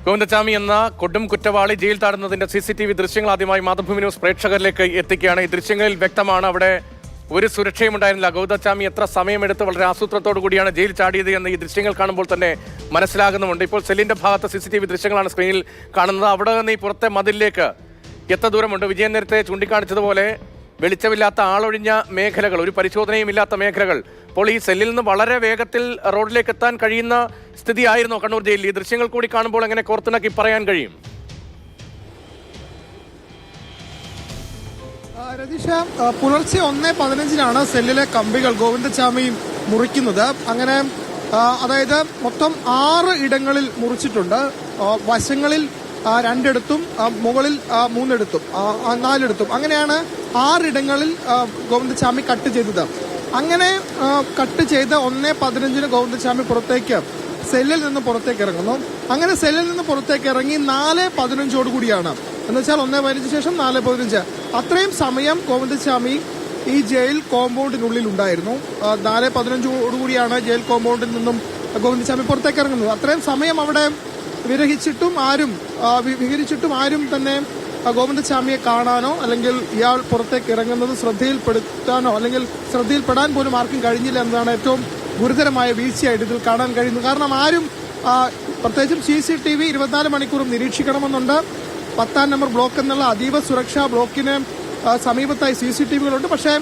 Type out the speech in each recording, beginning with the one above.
ഗോവിന്ദച്ചാമി എന്ന കൊടും കുറ്റവാളി ജയിൽ താടുന്നതിന്റെ CCTV ദൃശ്യങ്ങൾ ആദ്യമായി മാതൃഭൂമി ന്യൂസ് പ്രേക്ഷകരിലേക്ക് എത്തിക്കുകയാണ്. ഈ ദൃശ്യങ്ങളിൽ വ്യക്തമാണ് അവിടെ ഒരു സുരക്ഷയും ഉണ്ടായിരുന്നില്ല. ഗോവിന്ദച്ചാമി എത്ര സമയമെടുത്ത് വളരെ ആസൂത്രണത്തോടു കൂടിയാണ് ജയിൽ ചാടിയത് എന്ന് ഈ ദൃശ്യങ്ങൾ കാണുമ്പോൾ തന്നെ മനസ്സിലാകുന്നുമുണ്ട്. ഇപ്പോൾ സെല്ലിന്റെ ഭാഗത്ത് CCTV ദൃശ്യങ്ങളാണ് സ്ക്രീനിൽ കാണുന്നത്. അവിടെ നിന്ന് ഈ പുറത്തെ മതിലിലേക്ക് എത്ര ദൂരമുണ്ട്? വിജയൻ നേരത്തെ ചൂണ്ടിക്കാണിച്ചതുപോലെ വെളിച്ചമില്ലാത്ത ആളൊഴിഞ്ഞ മേഖലകൾ, ഒരു പരിശോധനയും ഇല്ലാത്ത മേഖലകൾ. അപ്പോൾ ഈ സെല്ലിൽ നിന്ന് വളരെ വേഗത്തിൽ റോഡിലേക്ക് എത്താൻ കഴിയുന്ന സ്ഥിതിയായിരുന്നു കണ്ണൂർ ജയിലിൽ. ഈ ദൃശ്യങ്ങൾ കൂടി കാണുമ്പോൾ എങ്ങനെ കോർത്തിണക്കി പറയാൻ കഴിയും? രതീഷ, പുലർച്ചെ 1:15 സെല്ലിലെ കമ്പികൾ ഗോവിന്ദച്ചാമി മുറിക്കുന്നത്. അങ്ങനെ അതായത് മൊത്തം 6 ഇടങ്ങളിൽ മുറിച്ചിട്ടുണ്ട്. വശങ്ങളിൽ 2 ഇടത്തും മുകളിൽ 3 ഇടത്തും 4 ഇടത്തും അങ്ങനെയാണ് 6 ഇടങ്ങളിൽ ഗോവിന്ദച്ചാമി കട്ട് ചെയ്തത്. അങ്ങനെ കട്ട് ചെയ്ത് 1:15 ഗോവിന്ദച്ചാമി പുറത്തേക്ക് സെല്ലിൽ നിന്ന് പുറത്തേക്ക് ഇറങ്ങുന്നു. അങ്ങനെ സെല്ലിൽ നിന്ന് പുറത്തേക്ക് ഇറങ്ങി 4:15 കൂടിയാണ്, എന്ന് വെച്ചാൽ 1:15 ശേഷം 4:15 അത്രയും സമയം ഗോവിന്ദച്ചാമി ഈ ജയിൽ കോമ്പൗണ്ടിനുള്ളിൽ ഉണ്ടായിരുന്നു. 4:15 കൂടിയാണ് ജയിൽ കോമ്പൗണ്ടിൽ നിന്നും ഗോവിന്ദച്ചാമി പുറത്തേക്ക് ഇറങ്ങുന്നത്. അത്രയും സമയം അവിടെ വിരഹിച്ചിട്ടും ആരും തന്നെ ഗോവിന്ദച്ചാമിയെ കാണാനോ അല്ലെങ്കിൽ ഇയാൾ പുറത്തേക്ക് ഇറങ്ങുന്നത് ശ്രദ്ധയിൽപ്പെടുത്താനോ അല്ലെങ്കിൽ ശ്രദ്ധയിൽപ്പെടാൻ പോലും ആർക്കും കഴിഞ്ഞില്ല എന്നതാണ് ഏറ്റവും ഗുരുതരമായ വീഴ്ചയായിട്ട് ഇതിൽ കാണാൻ കഴിയുന്നത്. കാരണം ആരും പ്രത്യേകിച്ചും CCTV 24 മണിക്കൂറും നിരീക്ഷിക്കണമെന്നുണ്ട്. 10ാം നമ്പർ ബ്ലോക്ക് എന്നുള്ള അതീവ സുരക്ഷാ ബ്ലോക്കിന് സമീപത്തായി CCTVകളുണ്ട്. പക്ഷേ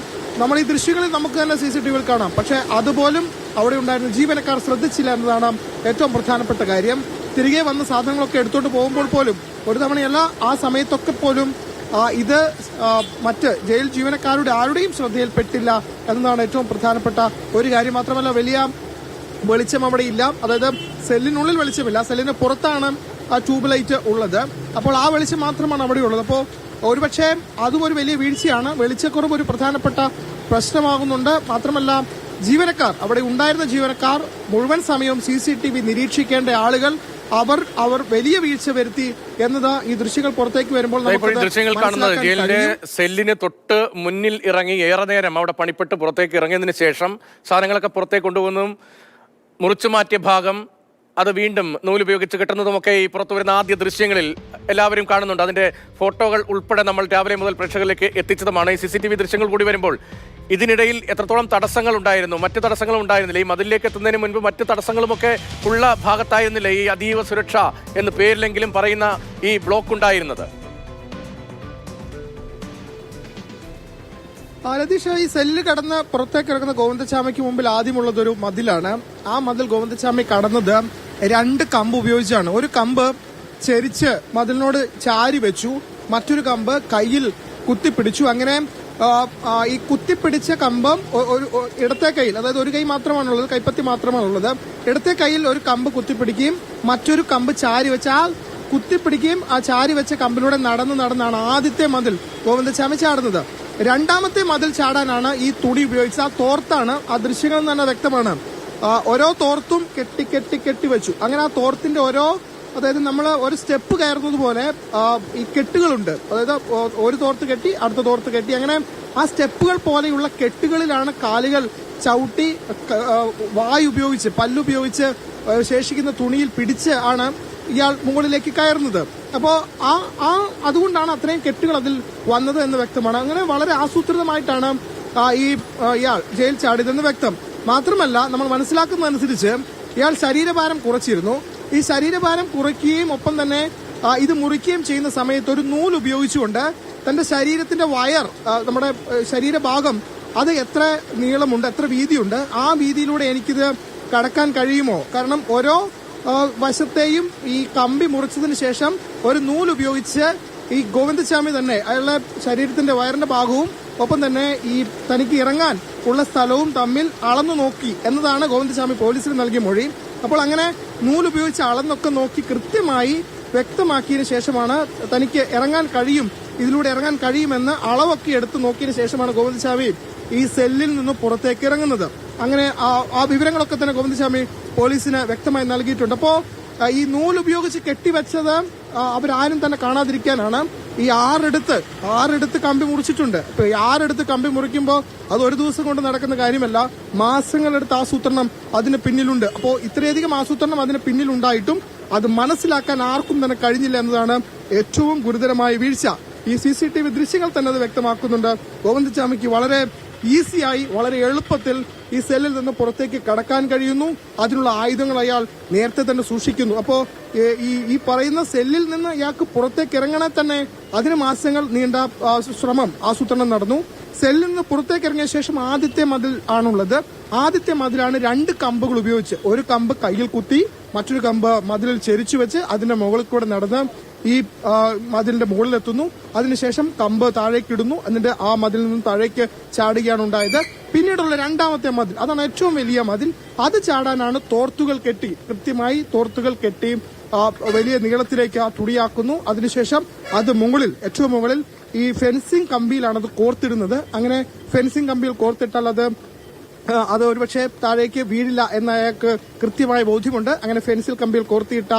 നമ്മൾ ഈ ദൃശ്യങ്ങളിൽ നമുക്ക് തന്നെ CCTVകൾ കാണാം. പക്ഷേ അതുപോലും അവിടെ ഉണ്ടായിരുന്ന ജീവനക്കാർ ശ്രദ്ധിച്ചില്ല എന്നതാണ് ഏറ്റവും പ്രധാനപ്പെട്ട കാര്യം. തിരികെ വന്ന സാധനങ്ങളൊക്കെ എടുത്തോണ്ട് പോകുമ്പോൾ പോലും ഒരു തവണയല്ല, ആ സമയത്തൊക്കെ പോലും ഇത് മറ്റ് ജയിൽ ജീവനക്കാരുടെ ആരുടെയും ശ്രദ്ധയിൽപ്പെട്ടില്ല എന്നതാണ് ഏറ്റവും പ്രധാനപ്പെട്ട ഒരു കാര്യം. മാത്രമല്ല, വലിയ വെളിച്ചം അവിടെ ഇല്ല. അതായത് സെല്ലിനുള്ളിൽ വെളിച്ചമില്ല, സെല്ലിന് പുറത്താണ് ട്യൂബ് ലൈറ്റ് ഉള്ളത്. അപ്പോൾ ആ വെളിച്ചം മാത്രമാണ് അവിടെ ഉള്ളത്. അപ്പോൾ ഒരുപക്ഷെ അതും ഒരു വലിയ വീഴ്ചയാണ്. വെളിച്ചക്കുറവ് ഒരു പ്രധാനപ്പെട്ട പ്രശ്നമാകുന്നുണ്ട്. മാത്രമല്ല, ജീവനക്കാർ, അവിടെ ഉണ്ടായിരുന്ന ജീവനക്കാർ മുഴുവൻ സമയവും CCTV നിരീക്ഷിക്കേണ്ട ആളുകൾ അവർ വലിയ വീഴ്ച വരുത്തി എന്നത് ഈ ദൃശ്യങ്ങൾ പുറത്തേക്ക് വരുമ്പോൾ ദൃശ്യങ്ങൾ കാണുന്നത് ജയിലിന്റെ സെല്ലിന് തൊട്ട് മുന്നിൽ ഇറങ്ങി ഏറെ നേരം അവിടെ പണിപ്പെട്ട് പുറത്തേക്ക് ഇറങ്ങിയതിനു ശേഷം സാധനങ്ങളൊക്കെ പുറത്തേക്ക് കൊണ്ടുപോകുന്നതും മുറിച്ചു മാറ്റിയ ഭാഗം അത് വീണ്ടും നൂലുപയോഗിച്ച് കെട്ടുന്നതുമൊക്കെ ഈ പുറത്തു വരുന്ന ആദ്യ ദൃശ്യങ്ങളിൽ എല്ലാവരും കാണുന്നുണ്ട്. അതിന്റെ ഫോട്ടോകൾ ഉൾപ്പെടെ നമ്മൾ രാവിലെ മുതൽ പ്രേക്ഷകരിലേക്ക് എത്തിച്ചതുമാണ്. ഈ CCTV ദൃശ്യങ്ങൾ കൂടി വരുമ്പോൾ ഇതിനിടയിൽ എത്രത്തോളം തടസ്സങ്ങൾ ഉണ്ടായിരുന്നു? മറ്റ് തടസ്സങ്ങളും ഉണ്ടായിരുന്നില്ല? ഈ മതിലിലേക്ക് എത്തുന്നതിന് മുൻപ് മറ്റ് തടസ്സങ്ങളുമൊക്കെ ഉള്ള ഭാഗത്തായിരുന്നില്ല ഈ അതീവ സുരക്ഷ എന്ന് പേരിലെങ്കിലും പറയുന്ന ഈ ബ്ലോക്ക് ഉണ്ടായിരുന്നത്? രതീഷ, ഈ സെല്ല് കടന്ന് പുറത്തേക്ക് ഇറങ്ങുന്ന ഗോവിന്ദച്ചാമിക്ക് മുമ്പിൽ ആദ്യമുള്ളതൊരു മതിലാണ്. ആ മതിൽ ഗോവിന്ദച്ചാമി കടന്നത് 2 കമ്പ് ഉപയോഗിച്ചാണ്. ഒരു കമ്പ് ചെരിച്ച് മതിലിനോട് ചാരി വെച്ചു, മറ്റൊരു കമ്പ് കയ്യിൽ കുത്തിപ്പിടിച്ചു. അങ്ങനെ ഈ കുത്തിപ്പിടിച്ച കമ്പം ഇടത്തെ കയ്യിൽ, അതായത് ഒരു കൈ മാത്രമാണുള്ളത്, കൈപ്പത്തി മാത്രമാണുള്ളത്. ഇടത്തെ കയ്യിൽ ഒരു കമ്പ് കുത്തിപ്പിടിക്കുകയും മറ്റൊരു കമ്പ് ചാരി വെച്ച് ആ കുത്തിപ്പിടിക്കുകയും ആ ചാരി വെച്ച കമ്പിലൂടെ നടന്നാണ് ആദ്യത്തെ മതിൽ ഗോവിന്ദച്ചാമി ചാടുന്നത്. രണ്ടാമത്തെ മതിൽ ചാടാനാണ് ഈ തുണി ഉപയോഗിച്ചത്. ആ തോർത്താണ്, ആ ദൃശ്യങ്ങളിൽ തന്നെ വ്യക്തമാണ്. ഓരോ തോർത്തും കെട്ടി വെച്ചു. അങ്ങനെ ആ തോർത്തിന്റെ അതായത് നമ്മൾ ഒരു സ്റ്റെപ്പ് കയറുന്നത് പോലെ ഈ കെട്ടുകളുണ്ട്. അതായത് ഒരു തോർത്ത് കെട്ടി അടുത്ത തോർത്ത് കെട്ടി, അങ്ങനെ ആ സ്റ്റെപ്പുകൾ പോലെയുള്ള കെട്ടുകളിലാണ് കാലുകൾ ചവിട്ടി വായുപയോഗിച്ച് പല്ലുപയോഗിച്ച് ശേഷിക്കുന്ന തുണിയിൽ പിടിച്ച് ആണ് ഇയാൾ മുകളിലേക്ക് കയറുന്നത്. അപ്പോൾ അതുകൊണ്ടാണ് അത്രയും കെട്ടുകൾ അതിൽ വന്നത് എന്ന് വ്യക്തമാണ്. അങ്ങനെ വളരെ ആസൂത്രിതമായിട്ടാണ് ഇയാൾ ജയിൽ ചാടിയതെന്ന് വ്യക്തം. മാത്രമല്ല, നമ്മൾ മനസ്സിലാക്കുന്നതനുസരിച്ച് ഇയാൾ ശരീരഭാരം കുറച്ചിരുന്നു. ഈ ശരീരഭാരം കുറയ്ക്കുകയും ഒപ്പം തന്നെ ഇത് മുറിക്കുകയും ചെയ്യുന്ന സമയത്ത് ഒരു നൂൽ ഉപയോഗിച്ചുകൊണ്ട് തന്റെ ശരീരത്തിന്റെ നമ്മുടെ ശരീരഭാഗം അത് എത്ര നീളമുണ്ട്, എത്ര വീതിയുണ്ട്, ആ വീതിയിലൂടെ എനിക്കിത് കടക്കാൻ കഴിയുമോ? കാരണം ഓരോ വശത്തെയും ഈ കമ്പി മുറിച്ചതിന് ശേഷം ഒരു നൂൽ ഉപയോഗിച്ച് ഈ ഗോവിന്ദച്ചാമി തന്നെ അയാളുടെ ശരീരത്തിന്റെ വയറിന്റെ ഭാഗവും ഒപ്പം തന്നെ ഈ തനിക്ക് ഇറങ്ങാൻ ഉള്ള സ്ഥലവും തമ്മിൽ അളന്നു നോക്കി എന്നതാണ് ഗോവിന്ദച്ചാമി പോലീസിന് നൽകിയ മൊഴി. അപ്പോൾ അങ്ങനെ നൂലുപയോഗിച്ച് അളന്നൊക്കെ നോക്കി കൃത്യമായി വ്യക്തമാക്കിയതിനു ശേഷമാണ് തനിക്ക് ഇതിലൂടെ ഇറങ്ങാൻ കഴിയുമെന്ന് അളവൊക്കെ എടുത്ത് നോക്കിയതിനു ശേഷമാണ് ഗോവിന്ദച്ചാമി ഈ സെല്ലിൽ നിന്ന് പുറത്തേക്ക് ഇറങ്ങുന്നത്. അങ്ങനെ ആ വിവരങ്ങളൊക്കെ തന്നെ ഗോവിന്ദച്ചാമി പോലീസിന് വ്യക്തമായി നൽകിയിട്ടുണ്ട്. അപ്പോൾ ഈ നൂലുപയോഗിച്ച് കെട്ടിവെച്ചത് അവരാരും തന്നെ കാണാതിരിക്കാനാണ് ഈ 6 കമ്പി മുറിച്ചിട്ടുണ്ട്. അപ്പൊ ഈ 6 കമ്പി മുറിക്കുമ്പോൾ അത് ഒരു ദിവസം കൊണ്ട് നടക്കുന്ന കാര്യമല്ല, മാസങ്ങളെടുത്ത ആസൂത്രണം അതിന് പിന്നിലുണ്ട്. അപ്പോൾ ഇത്രയധികം ആസൂത്രണം അതിന് പിന്നിലുണ്ടായിട്ടും അത് മനസ്സിലാക്കാൻ ആർക്കും തന്നെ കഴിഞ്ഞില്ല എന്നതാണ് ഏറ്റവും ഗുരുതരമായ വീഴ്ച. ഈ CCTV ദൃശ്യങ്ങൾ തന്നെ അത് വ്യക്തമാക്കുന്നുണ്ട്. ഗോവിന്ദചാമിക്ക് വളരെ ഈസിയായി, വളരെ എളുപ്പത്തിൽ ഈ സെല്ലിൽ നിന്ന് പുറത്തേക്ക് കടക്കാൻ കഴിയുന്നു. അതിനുള്ള ആയുധങ്ങൾ അയാൾ നേരത്തെ തന്നെ സൂക്ഷിക്കുന്നു. അപ്പോ ഈ പറയുന്ന സെല്ലിൽ നിന്ന് ഇയാൾക്ക് പുറത്തേക്ക് ഇറങ്ങണേ തന്നെ അതിന് മാസങ്ങൾ നീണ്ട ശ്രമം ആസൂത്രണം നടന്നു. സെല്ലിൽ നിന്ന് പുറത്തേക്ക് ഇറങ്ങിയ ശേഷം ആദ്യത്തെ മതിൽ ആണുള്ളത്. ആദ്യത്തെ മതിലാണ് 2 കമ്പുകൾ ഉപയോഗിച്ച്, ഒരു കമ്പ് കയ്യിൽ കുത്തി മറ്റൊരു കമ്പ് മതിലിൽ ചെരിച്ചു വെച്ച് അതിന്റെ മുകളിൽ കൂടെ നടന്ന് ഈ മതിലിന്റെ മുകളിലെത്തുന്നു. അതിനുശേഷം കമ്പ് താഴേക്കിടുന്നു. എന്നിട്ട് ആ മതിലിൽ നിന്നും താഴേക്ക് ചാടുകയാണ് ഉണ്ടായത്. പിന്നീടുള്ള രണ്ടാമത്തെ മതിൽ, അതാണ് ഏറ്റവും വലിയ മതിൽ. അത് ചാടാനാണ് തോർത്തുകൾ കെട്ടി, കൃത്യമായി തോർത്തുകൾ കെട്ടി വലിയ നീളത്തിലേക്ക് ആ തുണിയാക്കുന്നു. അതിനുശേഷം അത് മുകളിൽ, ഏറ്റവും മുകളിൽ ഈ ഫെൻസിംഗ് കമ്പിയിലാണ് അത് കോർത്തിടുന്നത്. അങ്ങനെ ഫെൻസിംഗ് കമ്പിയിൽ കോർത്തിട്ടാൽ അത് ഒരുപക്ഷെ താഴേക്ക് വീഴില്ല എന്ന് അയാൾക്ക് കൃത്യമായ ബോധ്യമുണ്ട്. അങ്ങനെ ഫെൻസിൽ കമ്പിയിൽ കോർത്തിയിട്ട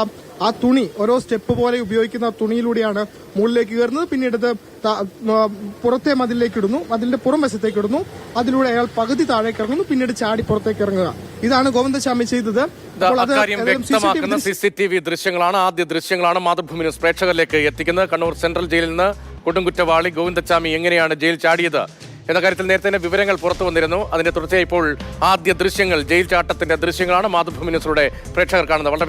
ആ തുണി ഓരോ സ്റ്റെപ്പ് പോലെ ഉപയോഗിക്കുന്ന തുണിയിലൂടെയാണ് മുകളിലേക്ക് കയറുന്നത്. പിന്നീട് ഇത് പുറത്തെ മതിലിലേക്ക് ഇടുന്നു, മതിലിന്റെ പുറം വശത്തേക്ക് ഇടുന്നു. അതിലൂടെ അയാൾ പകുതി താഴേക്ക് ഇറങ്ങുന്നു, പിന്നീട് ചാടി പുറത്തേക്ക് ഇറങ്ങുക. ഇതാണ് ഗോവിന്ദചാമി ചെയ്തത്. അക്കാര്യം വ്യക്തമാക്കുന്ന CCTV ദൃശ്യങ്ങളാണ്, ആദ്യ ദൃശ്യങ്ങളാണ് മാതൃഭൂമി ന്യൂസ് പ്രേക്ഷകരിലേക്ക് എത്തിക്കുന്നത്. കണ്ണൂർ സെൻട്രൽ ജയിലിൽ നിന്ന് കൊടുംകുറ്റവാളി ഗോവിന്ദചാമി എങ്ങനെയാണ് ജയിൽ ചാടിയത് എന്ന കാര്യത്തിൽ നേരത്തെ തന്നെ വിവരങ്ങൾ പുറത്തു വന്നിരുന്നു. അതിന്റെ തുടർച്ചയായി ഇപ്പോൾ ആദ്യ ദൃശ്യങ്ങൾ, ജയിൽ ചാട്ടത്തിന്റെ ദൃശ്യങ്ങളാണ് മാതൃഭൂമി ന്യൂസിലൂടെ പ്രേക്ഷകർ കാണുന്നത്. വളരെ